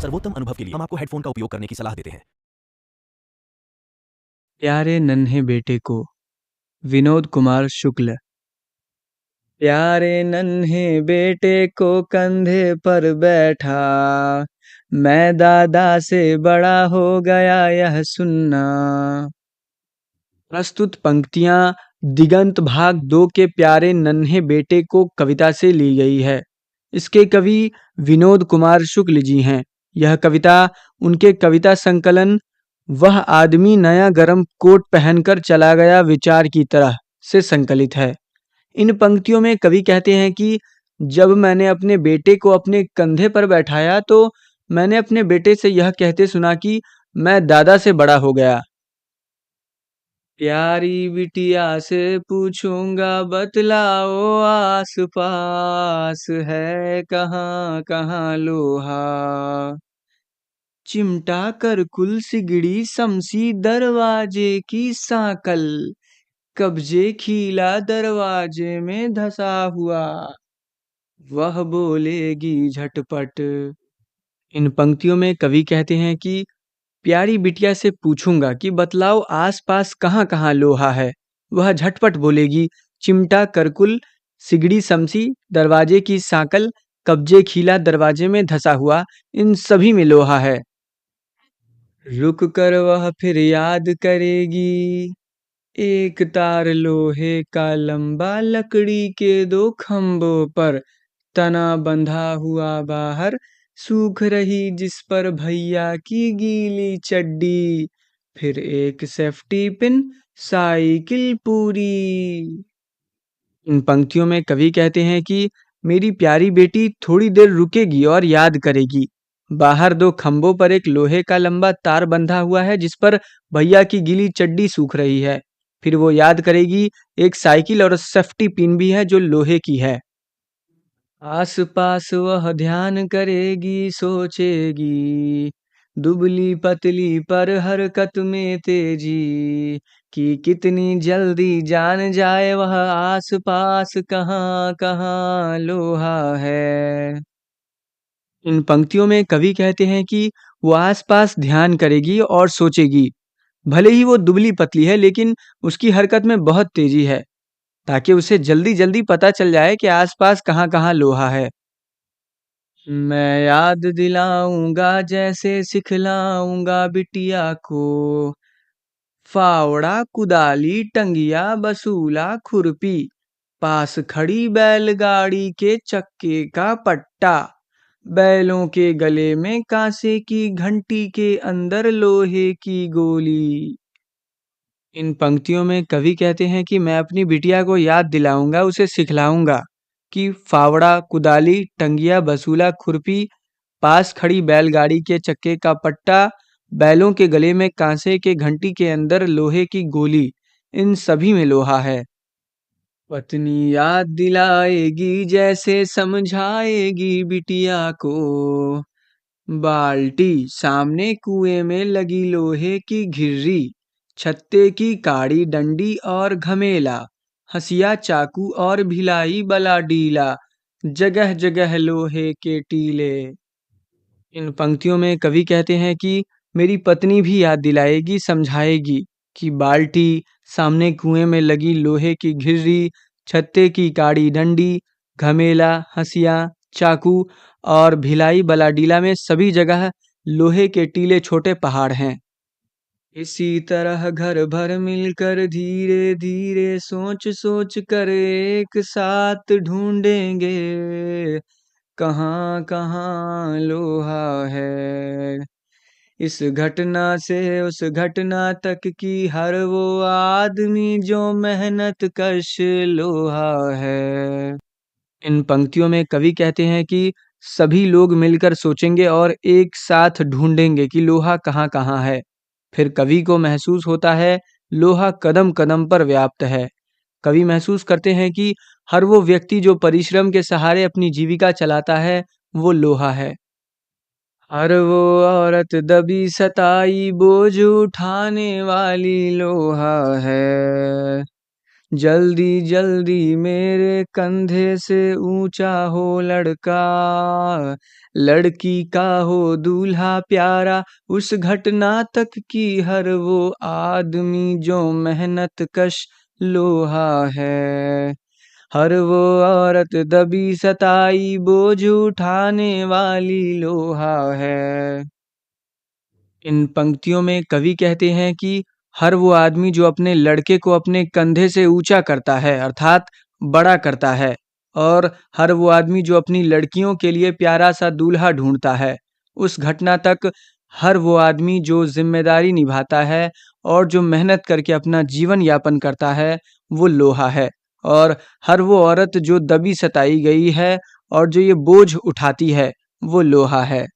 सर्वोत्तम अनुभव के लिए हम आपको हेडफोन का उपयोग करने की सलाह देते हैं। प्यारे नन्हे बेटे को। विनोद कुमार शुक्ल। प्यारे नन्हे बेटे को कंधे पर बैठा, मैं दादा से बड़ा हो गया यह सुनना। प्रस्तुत पंक्तियां दिगंत भाग 2 के प्यारे नन्हे बेटे को कविता से ली गई है। इसके कवि विनोद कुमार शुक्ल जी हैं। यह कविता उनके कविता संकलन वह आदमी नया गरम कोट पहनकर चला गया विचार की तरह से संकलित है। इन पंक्तियों में कवि कहते हैं कि जब मैंने अपने बेटे को अपने कंधे पर बैठाया तो मैंने अपने बेटे से यह कहते सुना कि मैं दादा से बड़ा हो गया। प्यारी बिटिया से पूछूंगा बतलाओ आस पास है कहाँ कहाँ लोहा। चिमटा कर कुल सिगड़ी समसी दरवाजे की सांकल, कब्जे खीला दरवाजे में धसा हुआ, वह बोलेगी झटपट। इन पंक्तियों में कवि कहते हैं कि प्यारी बिटिया से पूछूंगा कि बतलाओ आसपास कहाँ कहाँ लोहा है। वह झटपट बोलेगी चिमटा करकुल सिगड़ी समसी दरवाजे की सांकल कब्जे खीला दरवाजे में धसा हुआ, इन सभी में लोहा है। रुक कर वह फिर याद करेगी एक तार लोहे का लंबा लकड़ी के 2 खंभों पर तना बंधा हुआ बाहर सूख रही जिस पर भैया की गीली चड्डी, फिर एक सेफ्टी पिन साइकिल पूरी। इन पंक्तियों में कवि कहते हैं कि मेरी प्यारी बेटी थोड़ी देर रुकेगी और याद करेगी। बाहर 2 खंभों पर एक लोहे का लंबा तार बंधा हुआ है जिस पर भैया की गीली चड्डी सूख रही है। फिर वो याद करेगी एक साइकिल और सेफ्टी पिन भी है जो लोहे की है। आस पास वह ध्यान करेगी सोचेगी दुबली पतली पर हरकत में तेजी, कि कितनी जल्दी जान जाए वह आस पास कहाँ कहाँ लोहा है। इन पंक्तियों में कवि कहते हैं कि वो आसपास ध्यान करेगी और सोचेगी, भले ही वो दुबली पतली है लेकिन उसकी हरकत में बहुत तेजी है, ताकि उसे जल्दी जल्दी पता चल जाए कि आसपास कहाँ कहाँ लोहा है। मैं याद दिलाऊंगा जैसे सिखलाऊंगा बिटिया को, फावड़ा कुदाली टंगिया बसूला खुरपी, पास खड़ी बैलगाड़ी के चक्के का पट्टा, बैलों के गले में कांसे की घंटी के अंदर लोहे की गोली। इन पंक्तियों में कवि कहते हैं कि मैं अपनी बिटिया को याद दिलाऊंगा, उसे सिखलाऊंगा कि फावड़ा कुदाली टंगिया बसूला खुरपी, पास खड़ी बैलगाड़ी के चक्के का पट्टा, बैलों के गले में कांसे के घंटी के अंदर लोहे की गोली, इन सभी में लोहा है। पत्नी याद दिलाएगी जैसे समझाएगी बिटिया को, बाल्टी सामने कुएं में लगी लोहे की घिर्री, छत्ते की काड़ी डंडी और घमेला, हसिया चाकू और भिलाई बला डीला, जगह जगह लोहे के टीले। इन पंक्तियों में कवि कहते हैं कि मेरी पत्नी भी याद दिलाएगी समझाएगी कि बाल्टी सामने कुएं में लगी लोहे की घिर्री, छत्ते की काड़ी डंडी, घमेला हसिया चाकू और भिलाई बलाडीला में सभी जगह लोहे के टीले छोटे पहाड़ हैं। इसी तरह घर भर मिलकर धीरे धीरे सोच सोच कर एक साथ ढूंढेंगे कहाँ कहाँ लोहा है। इस घटना से उस घटना तक की हर वो आदमी जो मेहनत कश लोहा है। इन पंक्तियों में कवि कहते हैं कि सभी लोग मिलकर सोचेंगे और एक साथ ढूंढेंगे कि लोहा कहाँ कहाँ है। फिर कवि को महसूस होता है लोहा कदम कदम पर व्याप्त है। कवि महसूस करते हैं कि हर वो व्यक्ति जो परिश्रम के सहारे अपनी जीविका चलाता है वो लोहा है। हर वो औरत दबी सताई बोझ उठाने वाली लोहा है। जल्दी जल्दी मेरे कंधे से ऊंचा हो लड़का, लड़की का हो दूल्हा प्यारा, उस घटना तक की हर वो आदमी जो मेहनत कश लोहा है। हर वो औरत दबी सताई बोझ उठाने वाली लोहा है। इन पंक्तियों में कवि कहते हैं कि हर वो आदमी जो अपने लड़के को अपने कंधे से ऊंचा करता है अर्थात बड़ा करता है, और हर वो आदमी जो अपनी लड़कियों के लिए प्यारा सा दूल्हा ढूंढता है, उस घटना तक हर वो आदमी जो जिम्मेदारी निभाता है और जो मेहनत करके अपना जीवन यापन करता है वो लोहा है। और हर वो औरत जो दबी सताई गई है और जो ये बोझ उठाती है वो लोहा है।